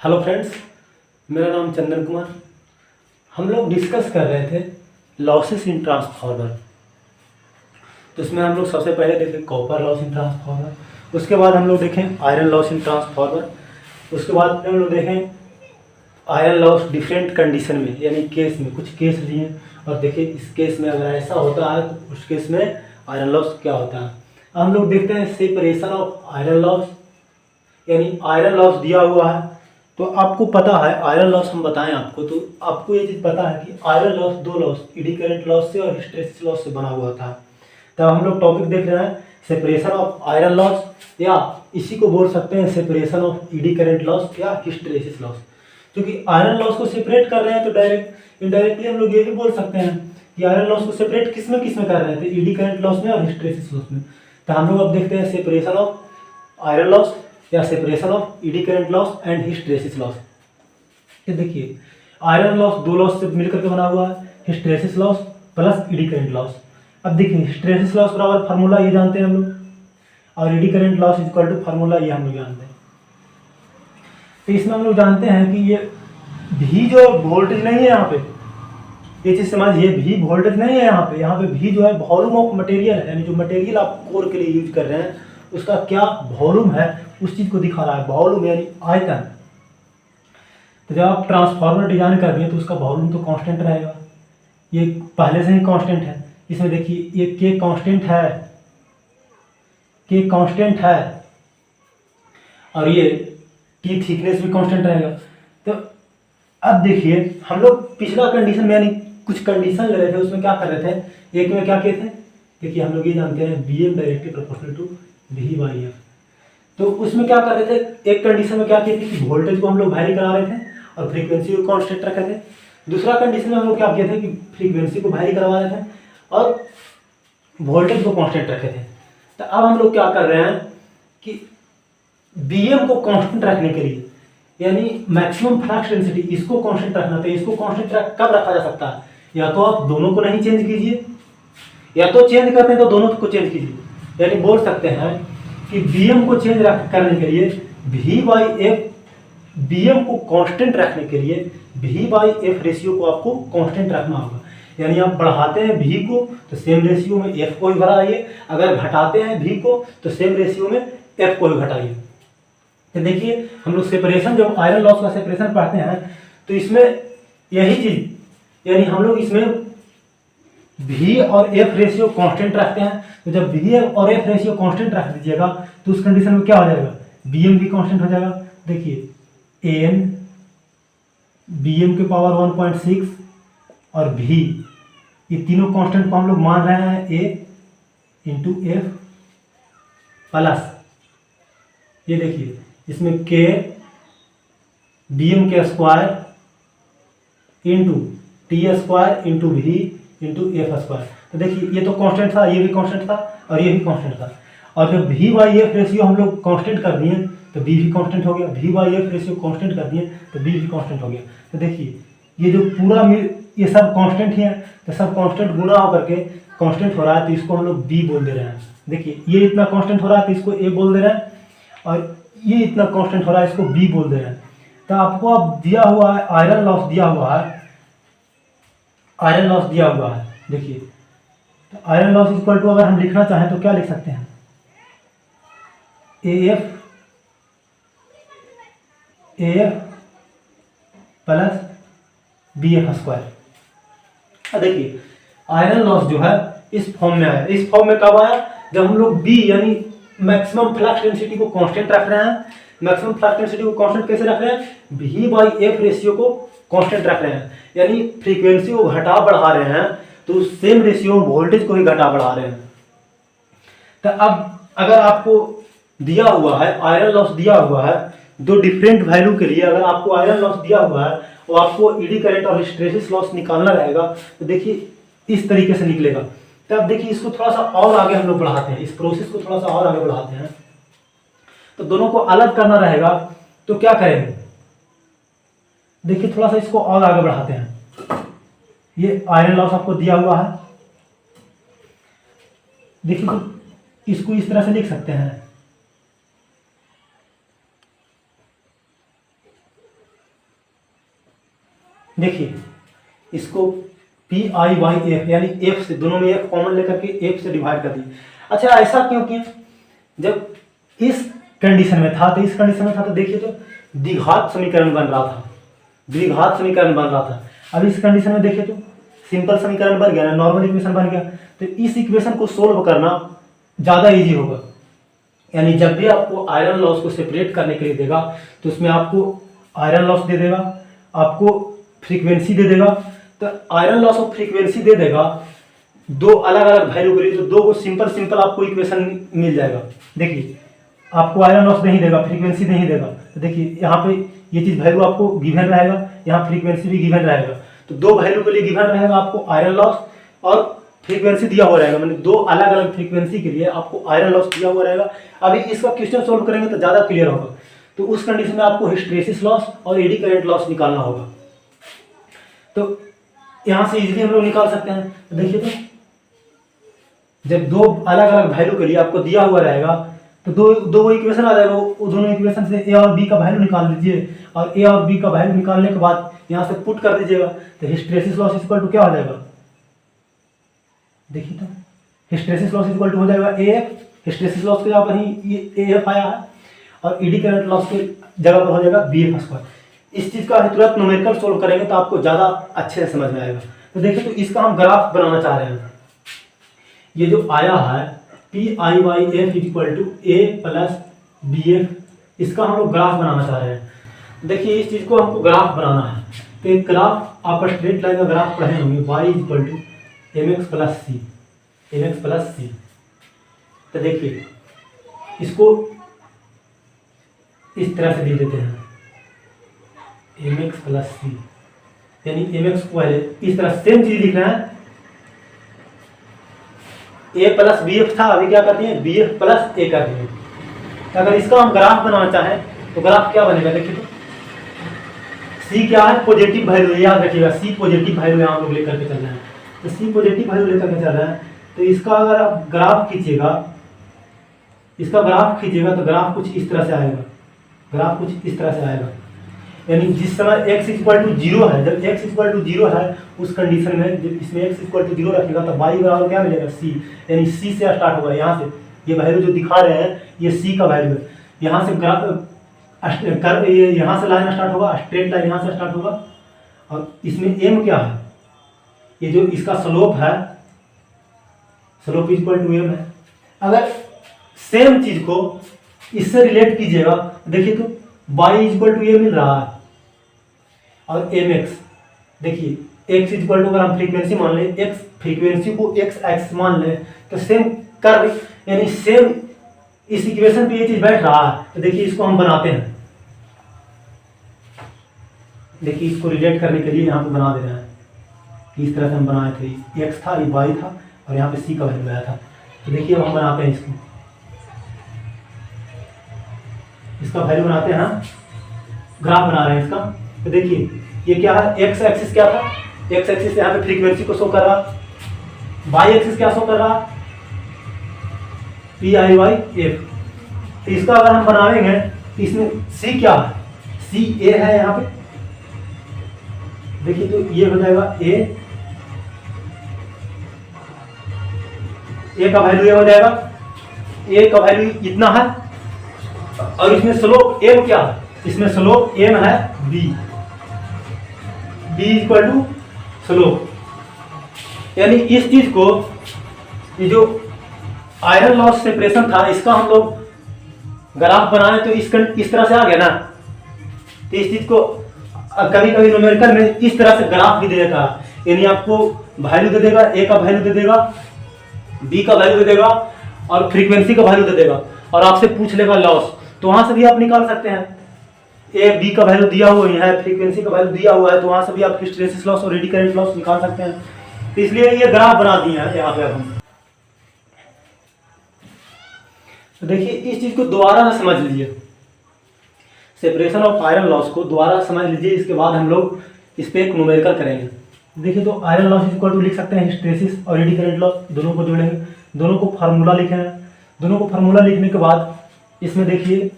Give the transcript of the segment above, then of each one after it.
Hello friends, मेरा नाम चंदन कुमार। हम लोग डिस्कस कर रहे थे लॉसेस इन ट्रांसफार्मर। तो इसमें हम लोग सबसे पहले देखें कॉपर लॉस इन ट्रांसफार्मर, उसके बाद हम लोग देखें आयरन लॉस इन ट्रांसफार्मर, उसके बाद फिर हम लोग देखें आयरन लॉस डिफरेंट कंडीशन में, यानी केस में। कुछ केस लिए और देखिए इस केस में अगर ऐसा होता है तो उस केस में आयरन लॉस क्या होता है। हम लोग देखते हैं सेपरेशन ऑफ आयरन लॉस, यानी आयरन लॉस दिया हुआ है तो आपको पता है आयरन लॉस हम बताएं आपको, तो आपको ये चीज़ पता है कि आयरन लॉस दो लॉस, एडी करंट लॉस से और हिस्टैरिसीस लॉस से बना हुआ था। तब हम लोग टॉपिक देख रहे हैं सेपरेशन ऑफ आयरन लॉस, या इसी को बोल सकते हैं separation of AD current loss या हिस्टैरिसीस लॉस। क्योंकि आयरन लॉस को सेपरेट कर रहे हैं तो डायरेक्ट इनडायरेक्टली हम लोग ये भी बोल सकते हैं कि आयरन लॉस को सेपरेट किस में कर रहे थे, एडी करंट लॉस में और हिस्टैरिसीस लॉस में। तो हम लोग अब देखते हैं सेपरेशन ऑफ आयरन लॉस या separation of AD current loss and hysteresis loss. ये देखिए आयरन लॉस दो लॉस से मिलकर के बना हुआ है, hysteresis loss plus AD current loss. अब देखिए हिस्टैरिसीस लॉस बराबर फार्मूला ये जानते हैं हम लोग, और eddy current loss equal to formula ये हम लोग जानते हैं। तो इसमें हम लोग जानते हैं कि ये भी जो वोल्टेज नहीं है यहाँ पे, ये चीज़ समझिए, भी वोल्टेज नहीं है यहाँ पे भी जो है वॉल्यूम ऑफ मटेरियल है, यानी जो मटेरियल आप कोर के लिए यूज कर रहे हैं उसका क्या वॉल्यूम है उस चीज़ को दिखा रहा है। वॉल्यूम यानी आयतन। तो जब आप ट्रांसफार्मर डिजाइन कर दिए तो उसका वॉल्यूम तो कांस्टेंट रहेगा, ये पहले से ही कांस्टेंट है। इसमें देखिए ये के कांस्टेंट है, के कांस्टेंट है, और ये टी थिकनेस भी कांस्टेंट रहेगा। तो अब देखिए हम लोग पिछला कंडीशन में यानी कुछ कंडीशन ले रहे थे, उसमें क्या कर रहे थे, एक में क्या किए थे, देखिए हम लोग ये जानते हैं b m directly proportional to v by f. तो उसमें क्या कर रहे थे, एक कंडीशन में क्या किए थे कि वोल्टेज को हम लोग वैरी करा रहे थे और फ्रीक्वेंसी को कांस्टेंट रखे थे। दूसरा कंडीशन में हम लोग क्या किए थे कि फ्रीक्वेंसी को वैरी करवा रहे थे और वोल्टेज को कांस्टेंट रखे थे। तो अब हम लोग क्या कर रहे हैं कि बीएम को कांस्टेंट रखने के लिए, यानी मैक्सिमम फ्लक्स डेंसिटी, इसको कांस्टेंट रखना था। इसको कांस्टेंट कब रखा जा सकता है, या तो आप दोनों को नहीं चेंज कीजिए, या तो चेंज करते हैं तो दोनों को चेंज कीजिए। यानी बोल सकते हैं कि बीएम को चेंज करने के लिए वी बाई एफ, बीएम को कांस्टेंट रखने के लिए वी बाई एफ रेशियो को आपको कांस्टेंट रखना होगा। यानी आप बढ़ाते हैं भी को तो सेम रेशियो में एफ को ही बढ़ाइए, अगर घटाते हैं भी को तो सेम रेशियो में एफ को ही घटाइए। तो देखिए हम लोग सेपरेशन, जब आयरन लॉस का सेपरेशन पढ़ते हैं तो इसमें यही चीज, यानी हम लोग इसमें भी और एफ रेशियो कांस्टेंट रखते हैं। तो जब बी और एफ रेशियो कांस्टेंट रख दीजिएगा तो उस कंडीशन में क्या हो जाएगा, बी एम भी कांस्टेंट हो जाएगा। देखिए ए एन बी एम के पावर 1.6 और भी, ये तीनों कांस्टेंट को हम लोग मान रहे हैं ए इंटू एफ प्लस, ये देखिए इसमें के बी एम के square into T square into भी इंटू एफ स्क्वायर। तो देखिए ये तो कांस्टेंट था, ये भी कांस्टेंट था और ये भी कांस्टेंट था। और जब भी बाई एफ रेशियो हम लोग कांस्टेंट कर दिए तो बी भी कांस्टेंट हो गया, भी बाई एफ रेशियो कांस्टेंट कर दिए तो बी भी कांस्टेंट हो गया। तो देखिए ये जो पूरा ये सब कांस्टेंट ही है, तो सब कांस्टेंट गुना होकर के कांस्टेंट हो रहा है, तो इसको हम लोग बी बोल दे रहे हैं। देखिए ये इतना कांस्टेंट हो रहा है तो इसको ए बोल दे रहे हैं, और ये इतना कांस्टेंट हो रहा है इसको बी बोल दे रहे हैं। तो आपको अब दिया हुआ है आयरन लॉस दिया हुआ है, आयरन लॉस दिया हुआ है। देखिए तो आयरन लॉस इक्वल टू, अगर हम लिखना चाहें तो क्या लिख सकते हैं, a f plus b f square. देखिए आयरन लॉस जो है इस फॉर्म में आया। इस फॉर्म में कब आया, जब हम लोग बी यानी मैक्सिमम फ्लक्स डेंसिटी को कांस्टेंट रख रहे हैं। मैक्सिमम फ्लक्स डेंसिटी को कांस्टेंट कैसे रख रहे हैं, भी बाई एफ रेशियो को कांस्टेंट रख रहे हैं, यानी फ्रीक्वेंसी को घटा बढ़ा रहे हैं तो सेम रेशियो वोल्टेज को ही घटा बढ़ा रहे हैं। तो अब अगर आपको दिया हुआ है आयरन लॉस दिया हुआ है दो डिफरेंट वैल्यू के लिए, अगर आपको आयरन लॉस दिया हुआ है और आपको एडी करंट और हिस्टैरिसीस लॉस निकालना रहेगा तो देखिए इस तरीके से निकलेगा। तो अब देखिए इसको थोड़ा सा और आगे हम लोग बढ़ाते हैं, इस प्रोसेस को थोड़ा सा और आगे बढ़ाते हैं। तो दोनों को अलग करना रहेगा तो क्या करेंगे, देखिए थोड़ा सा इसको और आगे बढ़ाते हैं। ये आयरन लॉस आपको दिया हुआ है, देखिए तो इसको इस तरह से लिख सकते हैं, देखिए इसको PIYF यानी F से, दोनों में F कॉमन लेकर के F से डिवाइड कर दिए। अच्छा ऐसा क्यों किया? जब इस कंडीशन में था तो देखिए तो द्विघात समीकरण बन रहा था, द्विघात समीकरण बन रहा था। अब इस कंडीशन में देखिए तो सिंपल समीकरण बन गया, नॉर्मल इक्वेशन बन गया। तो इस इक्वेशन को सोल्व करना ज़्यादा इजी होगा। यानी जब भी आपको आयरन लॉस को सेपरेट करने के लिए देगा तो उसमें आपको आयरन लॉस दे देगा, आपको फ्रीक्वेंसी दे देगा। तो आयरन लॉस और फ्रीक्वेंसी दे देगा दो अलग अलग वैल्यू के लिए, तो दो को सिंपल आपको इक्वेशन मिल जाएगा। देखिए आपको आयरन लॉस नहीं देगा, फ्रीक्वेंसी नहीं देगा, तो देखिए यहाँ पे ये चीज़ वैल्यू आपको गिवन रहेगा, यहाँ फ्रीक्वेंसी भी गिवन रहेगा। तो दो वैल्यू के लिए गिवन रहेगा आपको आयरन लॉस और फ्रीक्वेंसी दिया हुआ रहेगा, मतलब दो अलग अलग फ्रीक्वेंसी के लिए आपको आयरन लॉस दिया हुआ रहेगा। अभी इसका क्वेश्चन सोल्व करेंगे तो ज़्यादा क्लियर होगा। तो उस कंडीशन में आपको हिस्टैरिसीस लॉस और एडी करंट लॉस निकालना होगा। तो यहाँ से इजीली हम लोग निकाल सकते हैं। तो देखिए तो जब दो अलग अलग वैल्यू के लिए आपको दिया हुआ रहेगा तो दो इक्वेशन आ जाएगा, वो दोनों इक्वेशन से ए और बी का वैल्यू निकाल लीजिए और ए और बी का वैल्यू निकालने के बाद यहाँ से पुट कर दीजिएगा। तो हिस्टैरिसीस लॉस इक्वल टू क्या हो जाएगा? देखिए तो हिस्टैरिसीस लॉस इक्वल टू हो जाएगा AF, हिस्टैरिसीस लॉस के यहाँ पर ही ये AF आया है, और एडी करंट लॉस के जगह पर हो जाएगा BF स्क्वायर। इस चीज़ का तुरंत न्यूमेरिकल सोल्व करेंगे तो आपको ज़्यादा अच्छे से समझ में आएगा। तो देखिए तो इसका हम ग्राफ बनाना चाह रहे हैं। ये जो आया है PIYF equal to A plus BF, इसका हम लोग ग्राफ बनाना चाह रहे हैं। देखिए इस चीज़ को हमको ग्राफ बनाना है। तो एक ग्राफ आप स्ट्रेट लाइन का ग्राफ पढ़े होंगे, y equal to mx plus c. तो देखिए इसको इस तरह से लिख देते हैं mx प्लस सी, यानी mx को पहले इस तरह सेम चीज लिख रहे हैं। a प्लस bf था, अभी क्या करते हैं bf प्लस a कर दिए। अगर इसका हम ग्राफ बनाना चाहें तो ग्राफ क्या बनेगा? देखिए तो c क्या है? पॉजिटिव वैल्यू, याद रखिएगा c पॉजिटिव वैल्यू यहाँ लोग लेकर के चल रहे हैं। तो c पॉजिटिव वैल्यू लेकर के चल रहे हैं, तो इसका अगर आप ग्राफ खींचिएगा, इसका ग्राफ खींचिएगा तो ग्राफ कुछ इस तरह से आएगा, ग्राफ कुछ इस तरह से आएगा। यानी जिस समय x इक्वल टू 0 है, जब x इक्वल टू 0 है उस कंडीशन में जब इसमें x इक्वल टू 0 रखिएगा तो y बराबर क्या मिलेगा? c, यानी c से स्टार्ट होगा। यहाँ से ये वैल्यू जो दिखा रहे हैं ये c का वैल्यू है। यहाँ से यहाँ से लाइन स्टार्ट होगा, स्ट्रेट लाइन यहाँ से स्टार्ट होगा, और इसमें m क्या है? ये जो इसका स्लोप है, स्लोप इक्वल टू m है। अगर सेम चीज को इससे रिलेट कीजिएगा, देखिए तो y इक्वल टू a मिल रहा है और mx, देखिए x इक्वल टू, अगर हम फ्रीक्वेंसी मान लें, x फ्रीक्वेंसी को x एक्स मान लें तो सेम कर, यानी सेम इस इक्वेशन पे ये चीज बैठ रहा है। तो देखिए इसको हम बनाते हैं, देखिए इसको रिलेट करने के लिए यहाँ पे बना दे रहे हैं कि इस तरह से हम बनाए थे, x था, ये y था और यहाँ पे c का वैल्यू आया था। तो देखिए अब हम बनाते हैं इसका वैल्यू बनाते हैं, ग्राफ बना रहे हैं इसका। तो देखिए ये क्या है? x एक्सिस क्या था? x एक्सिस यहाँ पे फ्रीक्वेंसी को शो कर रहा, y एक्सिस क्या शो कर रहा? PIYF। तो इसका अगर हम बनाएंगे तो इसमें c क्या है? c a है यहाँ पे, देखिए तो ये हो जाएगा a का वैल्यू ये हो जाएगा, a का वैल्यू इतना है, और इसमें स्लोप m क्या है? इसमें स्लोप m है b इक्वल टू स्लोप। यानी इस चीज को, ये जो आयरन लॉस सेपरेशन था, इसका हम लोग ग्राफ बनाए तो इस तरह से आ गया ना। तो इस चीज को कभी कभी न्यूमेरिकल में इस तरह से ग्राफ भी दे देता है, यानी आपको वैल्यू दे देगा, a का वैल्यू दे देगा, b का वैल्यू दे देगा और फ्रीक्वेंसी का वैल्यू दे देगा, और आपसे पूछ लेगा लॉस, तो वहां से भी आप निकाल सकते हैं। ए बी का वैल्यू दिया हुआ है, फ्रीक्वेंसी का वैल्यू दिया हुआ है, तो वहां से भी आप हिस्टैरिसीस लॉस और एडी करंट लॉस निकाल सकते हैं। तो इसलिए ये ग्राफ बना दिए हैं यहाँ पे हम। तो देखिए इस चीज को दोबारा से समझ लीजिए, सेपरेशन ऑफ आयरन लॉस को दोबारा समझ लीजिए, इसके बाद हम लोग इस पर एक न्यूमेरिकल करेंगे। देखिए तो आयरन लॉस इक्वल टू लिख सकते हैं हिस्टैरिसीस और एडी करंट लॉस, दोनों को जोड़ेंगे, दोनों को फार्मूला लिखे हैं। दोनों को फार्मूला लिखने के बाद इसमें देखिए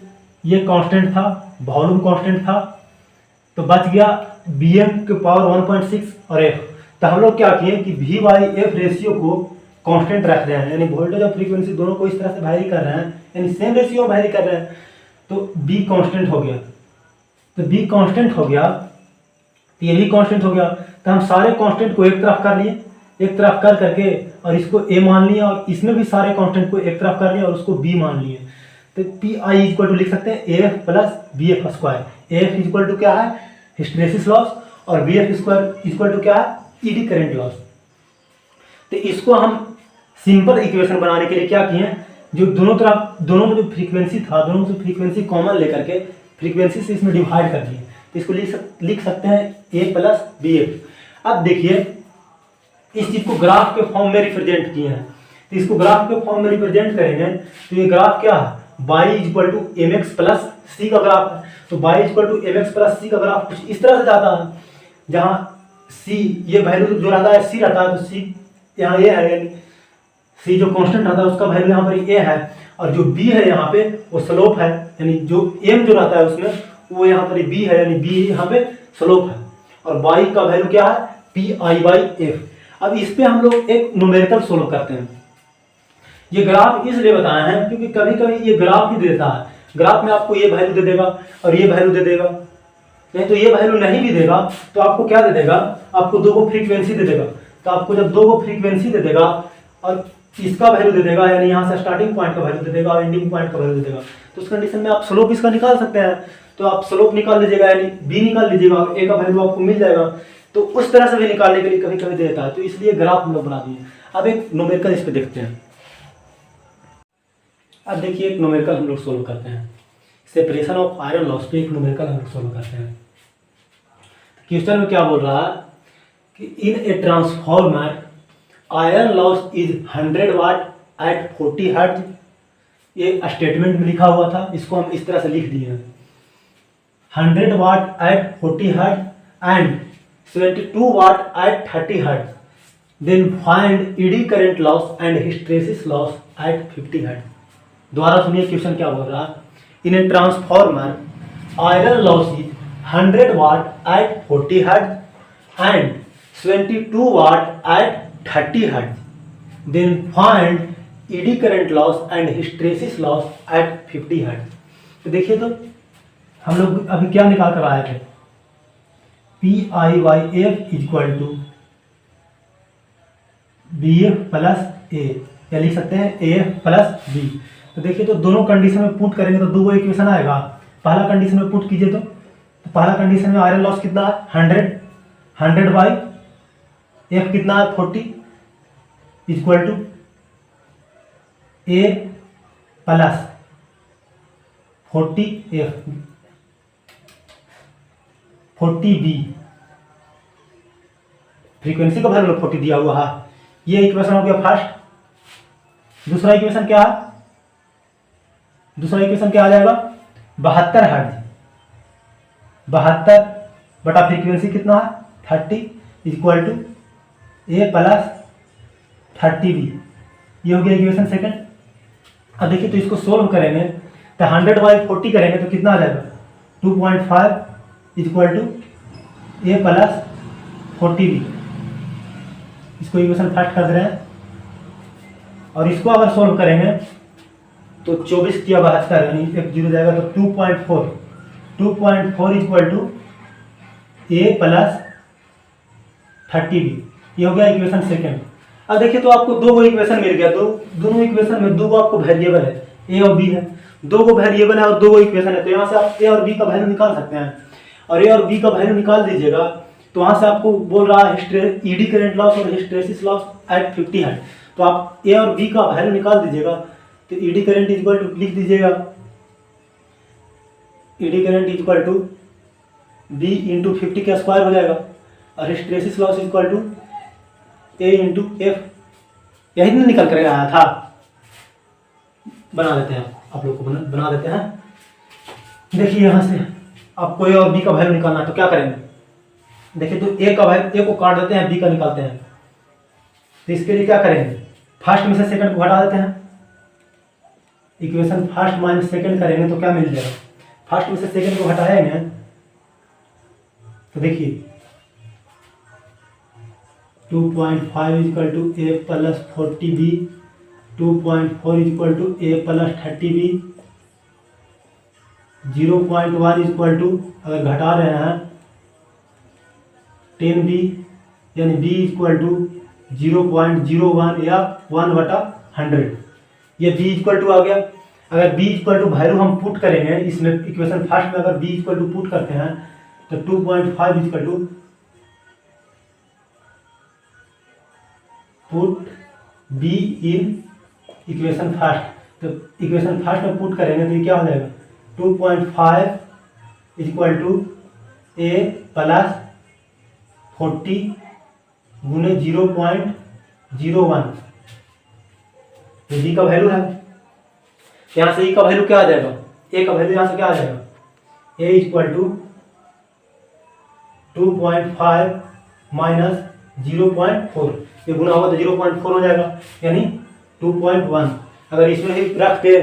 ये कांस्टेंट था, वॉल्यूम कांस्टेंट था, तो बच गया बी एफ के पावर 1.6 और एफ। तो हम लोग क्या किए कि वी बाई एफ रेशियो को कांस्टेंट रख रहे हैं, यानी वोल्टेज और फ्रीक्वेंसी दोनों को इस तरह से वैरी कर रहे हैं, यानी सेम रेशियो में वैरी कर रहे हैं, तो बी कांस्टेंट हो गया। तो बी कांस्टेंट हो गया, तो ये भी कांस्टेंट हो गया। तो हम सारे कांस्टेंट को एक तरफ कर लिए, एक तरफ कर करके और इसको ए मान लिया, और इसमें भी सारे कांस्टेंट को एक तरफ कर लिया और उसको बी मान लिए। तो पी आई इक्वल टू लिख सकते हैं a f plus b f square. A f equal to क्या है, हिस्टैरिसीस लॉस, और b f square equal to क्या है, ईडी करंट लॉस। तो इसको हम सिंपल इक्वेशन बनाने के लिए क्या किए, जो दोनों तरफ, दोनों में जो फ्रीक्वेंसी था, दोनों से फ्रीक्वेंसी कॉमन लेकर के फ्रीक्वेंसी से इसमें डिवाइड कर दिए। तो इसको लिख सकते हैं ए प्लस बी एफ। अब देखिए इस चीज को ग्राफ के फॉर्म में रिप्रेजेंट किए हैं, तो इसको ग्राफ के फॉर्म में रिप्रेजेंट करेंगे तो ये ग्राफ क्या है, y equal to m x plus c का ग्राफ है। तो y equal to m x plus c का ग्राफ कुछ इस तरह से जाता है, जहाँ c ये वैल्यू जो रहता है c रहता है, तो c यहाँ a है, यानी c जो कांस्टेंट रहता है उसका वैल्यू यहाँ पर a है, और जो b है यहाँ पे वो स्लोप है, यानी जो m जो रहता है उसमें वो यहाँ पर b है, यानी b यहाँ पे स्लोप है, और y का वैल्यू क्या है, पी आई बाई एफ। अब इस पे हम लोग एक न्यूमेरिकल सोल्व करते हैं। ये ग्राफ इसलिए बताए हैं क्योंकि कभी कभी ये ग्राफ ही देता है, ग्राफ में आपको ये वैल्यू दे देगा और ये वैल्यू दे देगा, नहीं तो ये वैल्यू नहीं भी देगा तो आपको क्या दे देगा, आपको दो को फ्रीक्वेंसी दे देगा। तो आपको जब दो को फ्रीक्वेंसी दे देगा और इसका वैल्यू दे देगा, यानी यहाँ से स्टार्टिंग पॉइंट का वैल्यू दे देगा और एंडिंग पॉइंट का वैल्यू दे देगा, तो उस कंडीशन में आप स्लोप इसका निकाल सकते हैं। तो आप स्लोप निकाल लीजिएगा, यानी बी निकाल लीजिएगा, ए का वैल्यू आपको मिल जाएगा। तो उस तरह से भी निकालने के लिए कभी कभी देता है, तो इसलिए ग्राफ हम लोग बना दिए। अब एक न्यूमेरिकल इस पे देखते हैं। अब देखिए एक न्यूमेरिकल हम लोग सोल्व करते हैं, सेपरेशन ऑफ आयरन लॉस पे एक न्यूमेरिकल हम लोग सोल्व करते हैं। क्वेश्चन में क्या बोल रहा है कि in a transformer iron loss is 100 watt at 40 hertz. ये स्टेटमेंट में लिखा हुआ था, इसको हम इस तरह से लिख दिए हैं, 100 watt at 40 hertz and 72 watt at 30 hertz. Then find eddy current loss and hysteresis loss at 50 hertz. दोबारा सुनिए क्वेश्चन क्या बोल रहा है। In a transformer iron loss is 100 watt at 40 hertz and 72 watt at 30 hertz. Then find eddy current loss and hysteresis loss at 50 hertz. तो देखिए, तो हम लोग अभी क्या निकाल कर आए थे, P I by F equal to B F plus A, या लिख सकते हैं ए एफ प्लस बी। तो देखिए, तो दोनों कंडीशन में पुट करेंगे तो दो इक्वेशन आएगा। पहला कंडीशन में पुट कीजिए तो पहला कंडीशन में आयरन लॉस कितना है, 100 बाई एफ कितना है 40 equal to a plus 40 f 40 b, frequency का वैल्यू 40 दिया हुआ है। ये इक्वेशन हो गया फर्स्ट। दूसरा इक्वेशन क्या है, दूसरा इक्वेशन क्या आ जाएगा, 72 हर्ट्ज, 72 बटा फ्रीक्वेंसी कितना है 30 equal to a plus 30 b. ये हो गया इक्वेशन सेकंड। अब देखिए, तो इसको सोल्व करेंगे तो 100 बाई 40 करेंगे तो कितना आ जाएगा, 2.5 equal to a plus 40 b. इसको इक्वेशन फर्स्ट कर दे रहे हैं, और इसको अगर सोल्व करेंगे तो 24 किया 72, यानी एक जीरो जाएगा तो 2.4 equal to a plus 30 b. ये हो गया इक्वेशन सेकेंड। अब देखिए, तो आपको दो इक्वेशन मिल गया, दोनों इक्वेशन में दो आपको वेरिएबल है, ए और बी है, दो वेरिएबल है और दो इक्वेशन है, तो यहाँ से आप ए और बी का वैल्यू निकाल सकते हैं। और ए और बी का वैल्यू निकाल दीजिएगा तो वहाँ से आपको बोल रहा है ईडी करंट लॉस और हिस्टेरेसिस लॉस एट 50 हर्ट्ज। तो आप ए और बी का वैल्यू निकाल दीजिएगा, तो ईडी करंट इक्वल टू लिख दीजिएगा, eddy current equal to b into 50 का स्क्वायर हो जाएगा, और hysteresis loss equal to a into f. यही नहीं निकल कर आया था, बना देते हैं, आप लोग को बना देते हैं। देखिए, यहाँ से आपको ए और बी का वैल्यू निकालना है, तो क्या करेंगे, देखिए, तो ए का वैल्यू, ए को काट देते हैं, बी का निकालते हैं। तो इसके लिए क्या करेंगे, फर्स्ट में से सेकंड को घटा देते हैं, इक्वेशन फर्स्ट माइनस सेकंड करेंगे तो क्या मिल जाएगा, फर्स्ट में से सेकंड को घटाएंगे तो देखिए 2.5 equal to a plus 40b, 2.4 equal to a plus 30b, 0.1 equal to, अगर घटा रहे हैं 10b, यानी b इक्वल टू 0.01 या 1/100। ये b इक्वल टू आ गया। अगर b इक्वल टू वैल्यू हम पुट करेंगे इसमें इक्वेशन फर्स्ट में, अगर b इक्वल टू पुट करते हैं तो 2.5 equal to put b in equation first. तो इक्वेशन फर्स्ट में पुट करेंगे तो ये क्या हो जाएगा 2.5 इक्वल टू a प्लस 40 गुने 0.01। ये b का वैल्यू है। यहाँ से e का वैल्यू क्या आ जाएगा, a का वैल्यू यहाँ से क्या आ जाएगा, a इक्वल टू 2.5 माइनस 0.4, ये गुना होगा तो 0.4 हो जाएगा, यानी 2.1। अगर इसमें ही रखते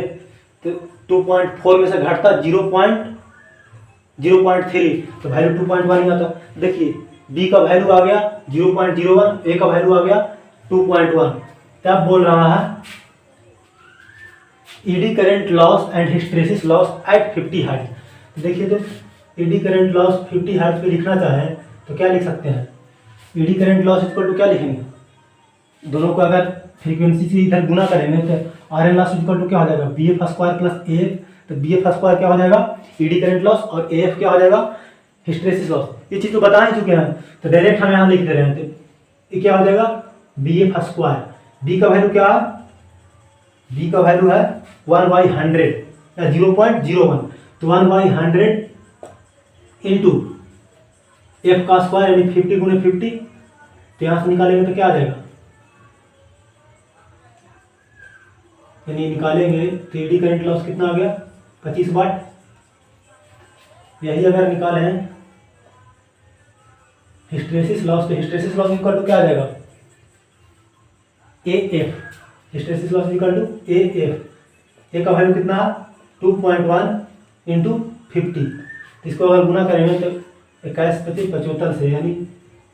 तो 2.4 में से घटता 0.3, तो वैल्यू 2.1 ही आता। देखिए b का वैल्यू आ गया 0.01, a का वैल्यू आ गया 2.1। तब बोल रहा है eddy current loss and hysteresis loss at 50 hertz. देखिए तो ईडी करंट लॉस 50 हर्ट्ज पे लिखना चाहें तो क्या लिख सकते हैं, eddy current loss equal to क्या लिखेंगे, दोनों को अगर फ्रीक्वेंसी से इधर गुना करेंगे तो iron loss equal to क्या हो जाएगा, b f square plus a f. तो बी एफ स्क्वायर क्या हो जाएगा, ईडी करंट लॉस, और ए एफ क्या हो जाएगा, हिस्टेरेसिस लॉस। ये चीज़ तो बता ही चुके हैं, तो डायरेक्ट हम यहाँ लिख दे रहे हैं। तो ये क्या हो जाएगा बी एफ स्क्वायर, बी का वैल्यू क्या है, बी का वैल्यू है 1/100 या 0.01। तो 1/100 इंटू एफ का स्क्वायर यानी 50 गुने 50। तो यहाँ से निकालेंगे तो क्या आ जाएगा, यानी निकालेंगे तो ईडी करंट लॉस कितना आ गया 25 वाट। यही अगर निकाले हैं हिस्टेरेसिस लॉस, तो हिस्टेरेसिस लॉस इक्वल टू क्या आ जाएगा, A F. Hysteresis loss equal to A F. A का वैल्यू कितना है 2.1 इंटू 50। इसको अगर गुना करेंगे तो 21 25 75 से, यानी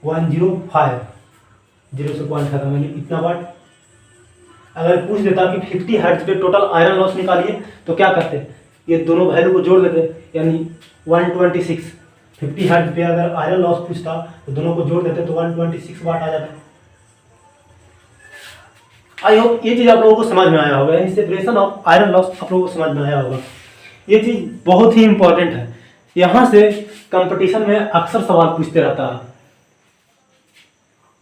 105, 0 से पॉइंट खत्म, यानी इतना वाट। अगर पूछ देता कि 50 हर्ट्ज पे टोटल आयरन लॉस निकालिए तो क्या करते, ये दोनों वैल्यू को जोड़ देते, यानी 126। 50 हर्ट्ज पे अगर आयरन लॉस पूछता तो दोनों को जोड़ देते तो 126 वाट आ जाता। आई होप ये चीज़ आप लोगों को समझ में आया होगा, यानी सेपरेशन ऑफ आयरन लॉस आप लोगों को समझ में आया होगा। ये चीज़ बहुत ही इंपॉर्टेंट है, यहाँ से कंपटीशन में अक्सर सवाल पूछते रहता है,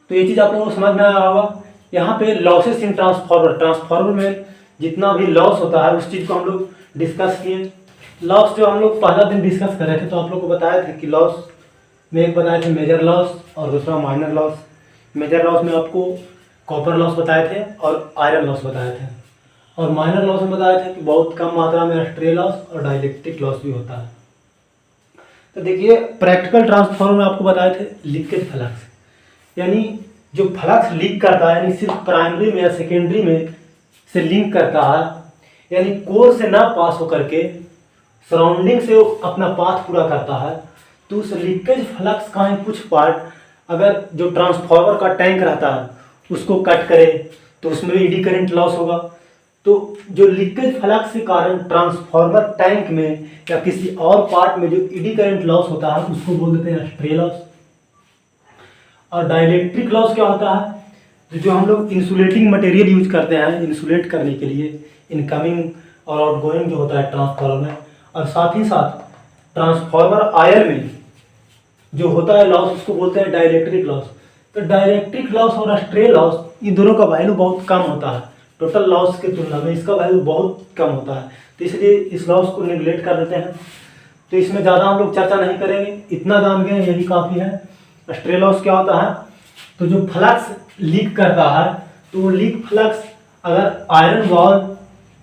तो ये चीज़ आप लोगों को समझ में आया होगा। यहाँ पे लॉसेस इन ट्रांसफार्मर, ट्रांसफार्मर में जितना भी लॉस होता है उस चीज़ को हम लोग डिस्कस किए। लॉस जो हम लोग पहला दिन डिस्कस कर रहे थे तो आप लोग को बताया था कि लॉस में एक बताए थे मेजर लॉस और दूसरा माइनर लॉस। मेजर लॉस में आपको कॉपर लॉस बताए थे और आयरन लॉस बताए थे, और माइनर लॉस में बताए थे कि बहुत कम मात्रा में स्ट्रे लॉस और डाइलेक्ट्रिक लॉस भी होता है। तो देखिए प्रैक्टिकल ट्रांसफार्मर में आपको बताए थे लीकेज फ्लक्स, यानी जो फ्लक्स लीक करता है, यानी सिर्फ प्राइमरी में या सेकेंडरी में से लिंक करता है, यानी कोर से ना पास होकर के सराउंडिंग से अपना पाथ पूरा करता है, तो उस लीकेज फ्लक्स का ही कुछ पार्ट अगर जो ट्रांसफार्मर का टैंक रहता है उसको कट करे तो उसमें ईडी करंट लॉस होगा। तो जो लीकेज फ्लक्स के कारण ट्रांसफार्मर टैंक में या किसी और पार्ट में जो ईडी करंट लॉस होता है उसको बोल देते हैं स्ट्रे लॉस। और डाइलेक्ट्रिक लॉस क्या होता है, तो जो हम लोग इंसुलेटिंग मटेरियल यूज करते हैं इंसुलेट करने के लिए, इनकमिंग और आउटगोइंग जो होता है ट्रांसफार्मर में, और साथ ही साथ ट्रांसफार्मर आयर में जो होता है लॉस उसको बोलते हैं डाइलेक्ट्रिक लॉस। तो डाइलेक्ट्रिक लॉस और स्ट्रे लॉस इन दोनों का वैल्यू बहुत कम होता है, टोटल लॉस के तुलना में इसका वैल्यू बहुत कम होता है, तो इसलिए इस लॉस को निगलेक्ट कर देते हैं। तो इसमें ज़्यादा हम लोग चर्चा नहीं करेंगे, इतना जान गए यही काफ़ी है। स्ट्रे लॉस क्या होता है, तो जो फ्लक्स लीक करता है तो वो लीक फ्लक्स अगर आयरन वॉल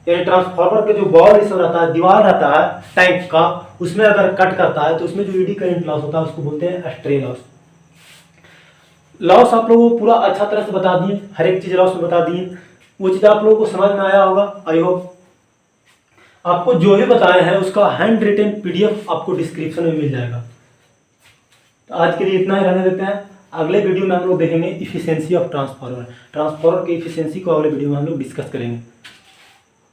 यानी ट्रांसफार्मर के जो वॉल इसमें रहता है, दीवार रहता है टैंक का, उसमें अगर कट करता है तो उसमें जो ईडी करंट लॉस होता है उसको बोलते हैं स्ट्रे लॉस। लॉस आप लोगों को पूरा अच्छा तरह से बता दिए, हर एक चीज़ लॉस में बता दिए, वो चीज़ आप लोगों को समझ में आया होगा। आई होप आपको जो भी बताए हैं उसका हैंड रिटन PDF आपको डिस्क्रिप्शन में मिल जाएगा। तो आज के लिए इतना ही रहने देते हैं। अगले वीडियो में हम लोग देखेंगे इफिशियंसी ऑफ ट्रांसफार्मर। ट्रांसफार्मर की इफिशियंसी को अगले वीडियो में हम लोग डिस्कस करेंगे।